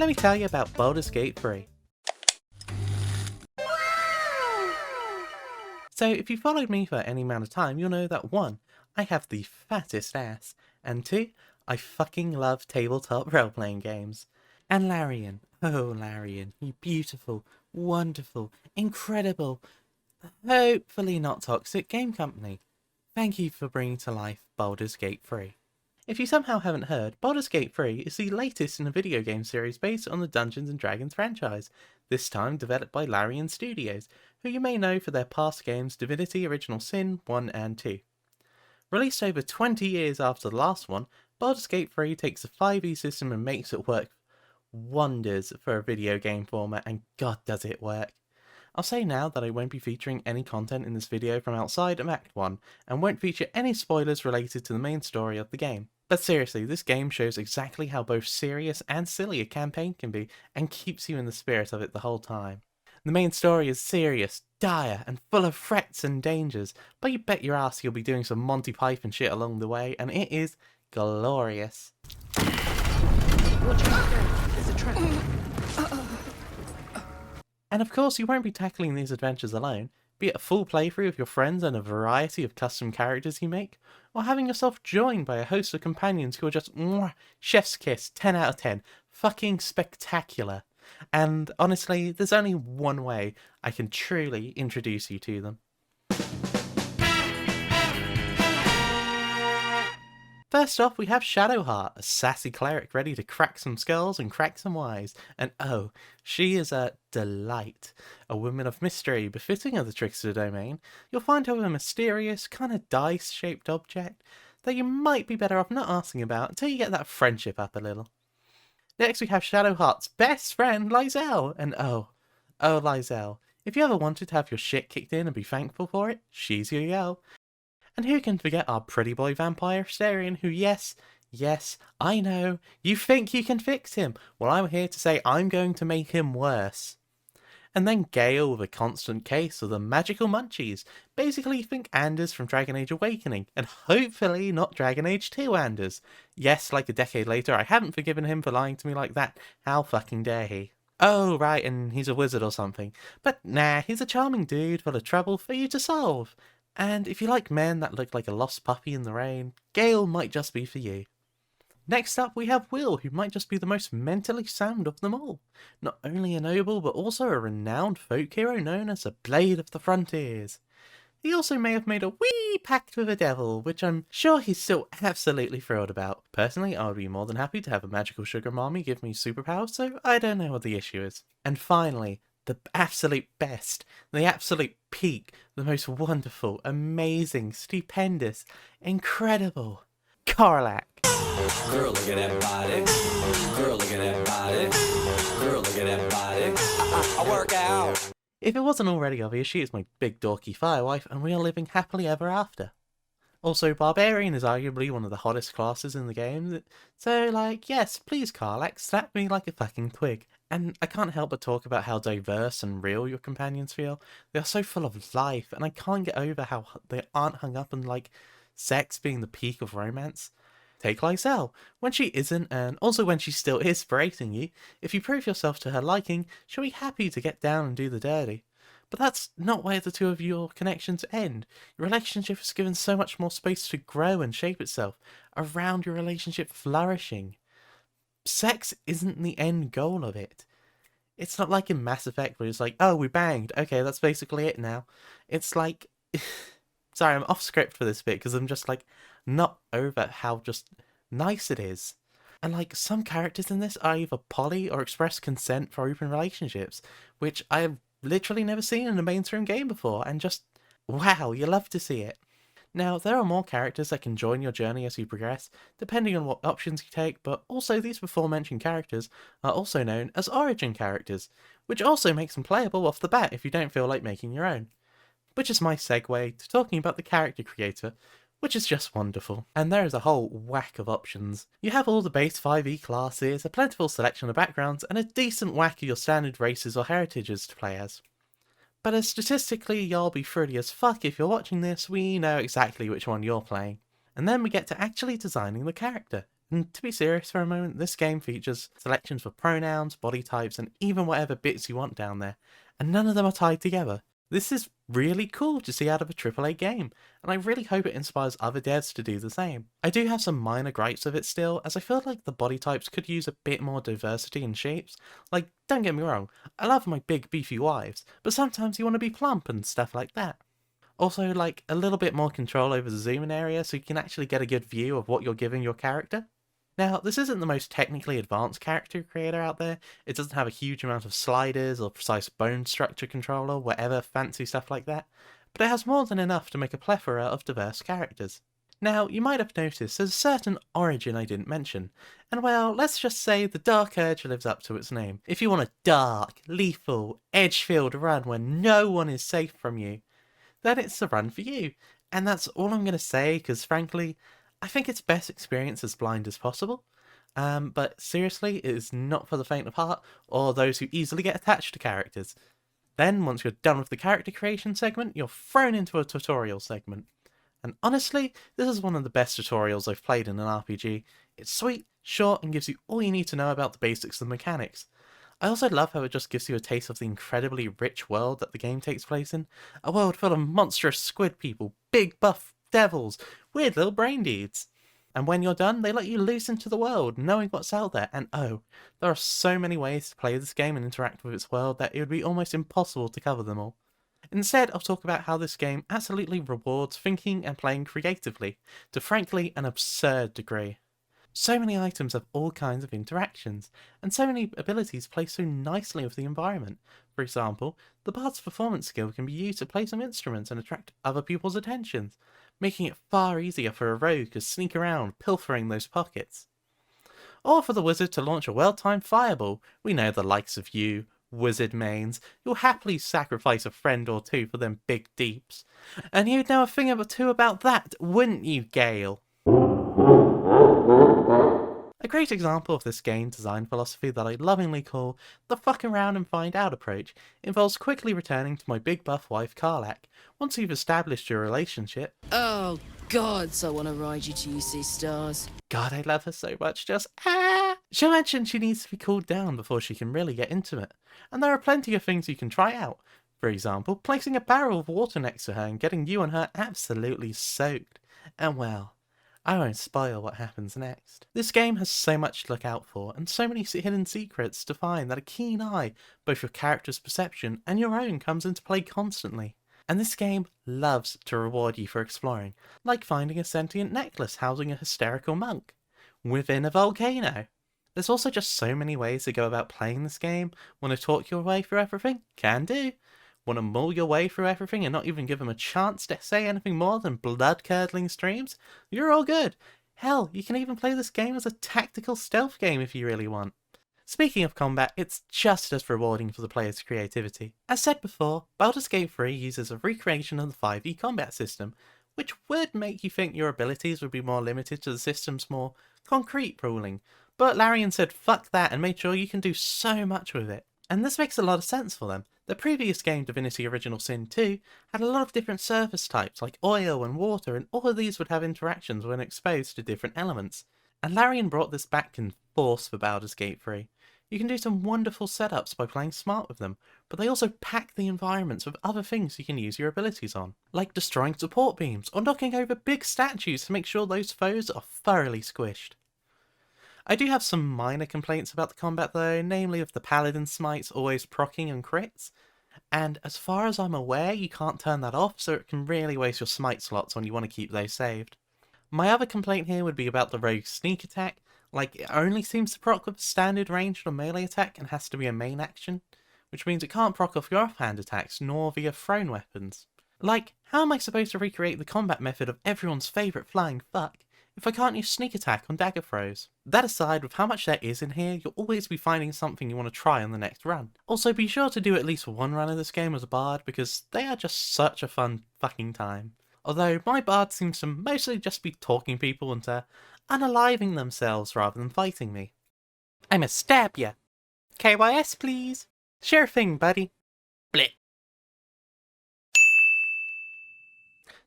let me tell you about Baldurs Gate 3. So if you followed me for any amount of time, you'll know that 1, I have the fattest ass, and 2, I fucking love tabletop role-playing games. And Larian, oh Larian, you beautiful, wonderful, incredible, hopefully not toxic game company. Thank you for bringing to life Baldurs Gate 3. If you somehow haven't heard, Baldurs Gate 3 is the latest in a video game series based on the Dungeons & Dragons franchise, this time developed by Larian Studios, who you may know for their past games Divinity Original Sin 1 and 2. Released over 20 years after the last one, Baldurs Gate 3 takes the 5e system and makes it work wonders for a video game format, and god does it work. I'll say now that I won't be featuring any content in this video from outside of Act 1, and won't feature any spoilers related to the main story of the game. But seriously, this game shows exactly how both serious and silly a campaign can be, and keeps you in the spirit of it the whole time. The main story is serious, dire, and full of threats and dangers, but you bet your ass you'll be doing some Monty Python shit along the way, and it is glorious. Watch out there, there's a trap. And of course you won't be tackling these adventures alone, be it a full playthrough with your friends and a variety of custom characters you make, or having yourself joined by a host of companions who are just mwah, chef's kiss, 10 out of 10, fucking spectacular. And honestly, there's only one way I can truly introduce you to them. First off, we have Shadowheart, a sassy cleric ready to crack some skulls and crack some wise, and oh, she is a delight. A woman of mystery, befitting of the trickster domain. You'll find her a mysterious, kind of dice-shaped object that you might be better off not asking about until you get that friendship up a little. Next we have Shadowheart's best friend, lae'zel, and oh lae'zel, if you ever wanted to have your shit kicked in and be thankful for it, she's your girl. And who can forget our pretty boy vampire Asterion, who yes, I know, you think you can fix him. Well, I'm here to say I'm going to make him worse. And then Gale with a constant case of the magical munchies. Basically think Anders from Dragon Age Awakening, and hopefully not Dragon Age 2 Anders. Yes, like a decade later, I haven't forgiven him for lying to me like that. How fucking dare he? Oh, right, and he's a wizard or something. But nah, he's a charming dude full of trouble for you to solve. And if you like men that look like a lost puppy in the rain, Gale might just be for you. Next up we have Will, who might just be the most mentally sound of them all. Not only a noble, but also a renowned folk hero known as the Blade of the Frontiers. He also may have made a wee pact with a devil, which I'm sure he's still absolutely thrilled about. Personally, I would be more than happy to have a magical sugar mommy give me superpowers, so I don't know what the issue is. And finally, the absolute best, the absolute peak, the most wonderful, amazing, stupendous, incredible Karlach. Girl, look at that body. Girl, look at that body. Girl, look at that body. I work out. If it wasn't already obvious, she is my big dorky firewife, and we are living happily ever after. Also, Barbarian is arguably one of the hottest classes in the game, so like, yes, please Karlach, slap me like a fucking twig. And I can't help but talk about how diverse and real your companions feel. They are so full of life, and I can't get over how they aren't hung up on like sex being the peak of romance. Take lae'zel. When she isn't, and also when she still is berating you, if you prove yourself to her liking, she'll be happy to get down and do the dirty. But that's not where the two of your connections end. Your relationship is given so much more space to grow and shape itself around your relationship flourishing. Sex isn't the end goal of it. It's not like in Mass Effect where it's like, oh, we banged, okay, that's basically it now. It's like, sorry, I'm off script for this bit because I'm just like, not over how just nice it is. And like, some characters in this are either poly or express consent for open relationships, which I have literally never seen in a mainstream game before, and just, wow, you love to see it. Now, there are more characters that can join your journey as you progress, depending on what options you take, but also these before-mentioned characters are also known as origin characters, which also makes them playable off the bat if you don't feel like making your own. Which is my segue to talking about the character creator, which is just wonderful. And there is a whole whack of options. You have all the base 5e classes, a plentiful selection of backgrounds, and a decent whack of your standard races or heritages to play as. But as statistically y'all be fruity as fuck if you're watching this, we know exactly which one you're playing. And then we get to actually designing the character. And to be serious for a moment, this game features selections for pronouns, body types, and even whatever bits you want down there, and none of them are tied together. This is really cool to see out of a AAA game, and I really hope it inspires other devs to do the same. I do have some minor gripes with it still, as I feel like the body types could use a bit more diversity in shapes. Like, don't get me wrong, I love my big beefy wives, but sometimes you want to be plump and stuff like that. Also, like, a little bit more control over the zoom in area so you can actually get a good view of what you're giving your character. Now, this isn't the most technically advanced character creator out there. It doesn't have a huge amount of sliders or precise bone structure control or whatever fancy stuff like that, but it has more than enough to make a plethora of diverse characters. Now, you might have noticed there's a certain origin I didn't mention, and well, let's just say the Dark Urge lives up to its name. If you want a dark, lethal, edge-filled run where no one is safe from you, then it's the run for you. And that's all I'm going to say, because frankly, I think it's best experienced as blind as possible. But seriously, it is not for the faint of heart, or those who easily get attached to characters. Then, once you're done with the character creation segment, you're thrown into a tutorial segment. And honestly, this is one of the best tutorials I've played in an RPG. It's sweet, short, and gives you all you need to know about the basics of the mechanics. I also love how it just gives you a taste of the incredibly rich world that the game takes place in. A world full of monstrous squid people, big buff devils, weird little brain deeds. And when you're done, they let you loose into the world, knowing what's out there. And oh, there are so many ways to play this game and interact with its world that it would be almost impossible to cover them all. Instead, I'll talk about how this game absolutely rewards thinking and playing creatively, to frankly an absurd degree. So many items have all kinds of interactions, and so many abilities play so nicely with the environment. For example, the Bard's performance skill can be used to play some instruments and attract other people's attentions, making it far easier for a rogue to sneak around, pilfering those pockets. Or for the wizard to launch a well-timed fireball. We know the likes of you, wizard mains, you'll happily sacrifice a friend or two for them big deeps. And you'd know a thing or two about that, wouldn't you, Gale? A great example of this game design philosophy that I lovingly call the fuck around and find out approach involves quickly returning to my big buff wife Karlach. Once you've established your relationship. Oh, gods, I want to ride you till you see stars. God, I love her so much, just She'll mention she needs to be cooled down before she can really get intimate, and there are plenty of things you can try out. For example, placing a barrel of water next to her and getting you and her absolutely soaked. And well, I won't spoil what happens next. This game has so much to look out for, and so many hidden secrets to find that a keen eye, both your character's perception and your own, comes into play constantly. And this game loves to reward you for exploring, like finding a sentient necklace housing a hysterical monk within a volcano. There's also just so many ways to go about playing this game. Want to talk your way through everything? Can do. Want to mull your way through everything and not even give them a chance to say anything more than blood-curdling streams? You're all good. Hell, you can even play this game as a tactical stealth game if you really want. Speaking of combat, it's just as rewarding for the player's creativity. As said before, Baldurs Gate 3 uses a recreation of the 5e combat system, which would make you think your abilities would be more limited to the system's more concrete ruling, but Larian said fuck that and made sure you can do so much with it. And this makes a lot of sense for them. The previous game, Divinity Original Sin 2, had a lot of different surface types like oil and water, and all of these would have interactions when exposed to different elements. And Larian brought this back in force for Baldurs Gate 3. You can do some wonderful setups by playing smart with them, but they also pack the environments with other things you can use your abilities on, like destroying support beams or knocking over big statues to make sure those foes are thoroughly squished. I do have some minor complaints about the combat though, namely of the paladin smites always proccing and crits, and as far as I'm aware you can't turn that off, so it can really waste your smite slots when you want to keep those saved. My other complaint here would be about the rogue sneak attack. Like, it only seems to proc with a standard ranged or melee attack and has to be a main action, which means it can't proc off your offhand attacks nor via thrown weapons. Like, how am I supposed to recreate the combat method of everyone's favourite flying fuck if I can't use sneak attack on dagger throws? That aside, with how much there is in here, you'll always be finding something you want to try on the next run. Also, be sure to do at least one run of this game as a bard, because they are just such a fun fucking time. Although, my bard seems to mostly just be talking people into unaliving themselves rather than fighting me. I'ma stab ya! KYS please! Sure thing, buddy. Blip.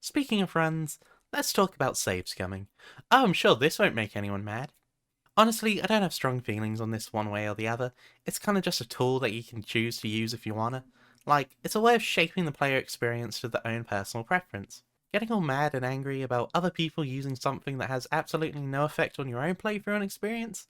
Speaking of runs, let's talk about save scumming. Oh, I'm sure this won't make anyone mad. Honestly, I don't have strong feelings on this one way or the other. It's kind of just a tool that you can choose to use if you wanna. Like, it's a way of shaping the player experience to their own personal preference. Getting all mad and angry about other people using something that has absolutely no effect on your own playthrough and experience?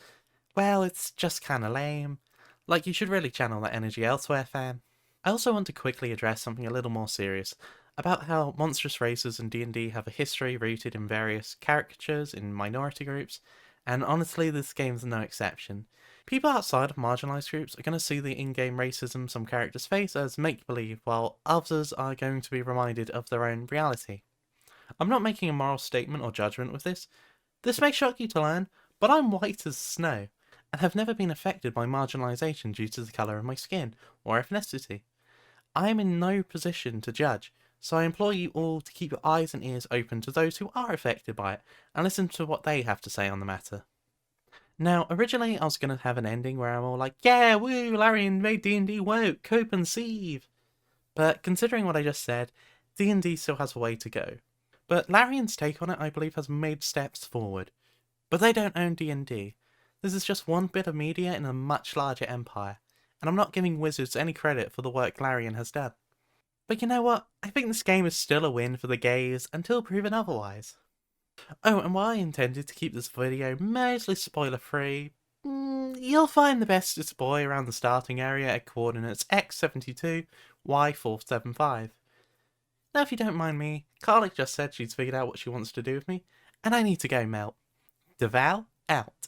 Well, it's just kinda lame. Like, you should really channel that energy elsewhere, fam. I also want to quickly address something a little more serious, about how monstrous races in D&D have a history rooted in various caricatures in minority groups, and honestly this game's no exception. People outside of marginalised groups are going to see the in-game racism some characters face as make-believe, while others are going to be reminded of their own reality. I'm not making a moral statement or judgment with this. This may shock you to learn, but I'm white as snow, and have never been affected by marginalisation due to the colour of my skin or ethnicity. I am in no position to judge, so I implore you all to keep your eyes and ears open to those who are affected by it, and listen to what they have to say on the matter. Now, originally I was going to have an ending where I'm all like, yeah, woo, Larian made D&D woke, cope and sieve. But considering what I just said, D&D still has a way to go. But Larian's take on it, I believe, has made steps forward. But they don't own D&D. This is just one bit of media in a much larger empire, and I'm not giving Wizards any credit for the work Larian has done. But you know what? I think this game is still a win for the gays until proven otherwise. Oh, and while I intended to keep this video mostly spoiler free, you'll find the bestest boy around the starting area at coordinates x72, y475. Now if you don't mind me, Karlach just said she's figured out what she wants to do with me, and I need to go melt. Deval, out.